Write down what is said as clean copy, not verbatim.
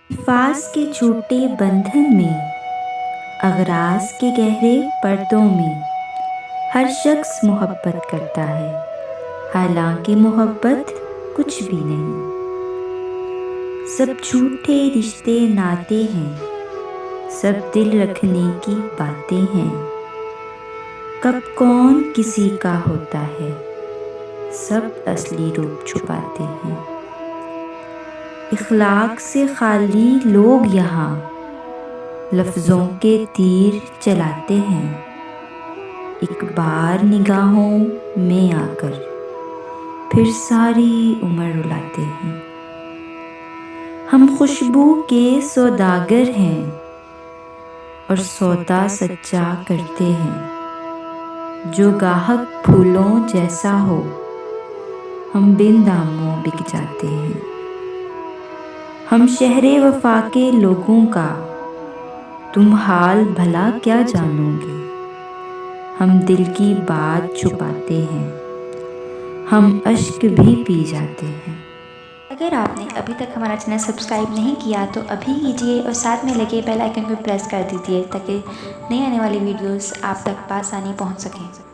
अल्फाज के छोटे बंधन में, अगराज के गहरे पर्दों में हर शख्स मोहब्बत करता है, हालांकि मोहब्बत कुछ भी नहीं। सब झूठे रिश्ते नाते हैं, सब दिल रखने की बातें हैं। कब कौन किसी का होता है, सब असली रूप छुपाते हैं। इखलाक से खाली लोग यहाँ लफ्ज़ों के तीर चलाते हैं। एक बार निगाहों में आकर फिर सारी उम्र रुलाते हैं। हम खुशबू के सौदागर हैं और सौदा सच्चा करते हैं। जो गाहक फूलों जैसा हो, हम बिन दामों बिक जाते हैं। हम शहरे वफा के लोगों का तुम हाल भला क्या जानोगे। हम दिल की बात छुपाते हैं, हम अश्क भी पी जाते हैं। अगर आपने अभी तक हमारा चैनल सब्सक्राइब नहीं किया तो अभी कीजिए और साथ में लगे बेल आइकन को प्रेस कर दीजिए ताकि नई आने वाली वीडियोस आप तक आसानी पहुंच सकें।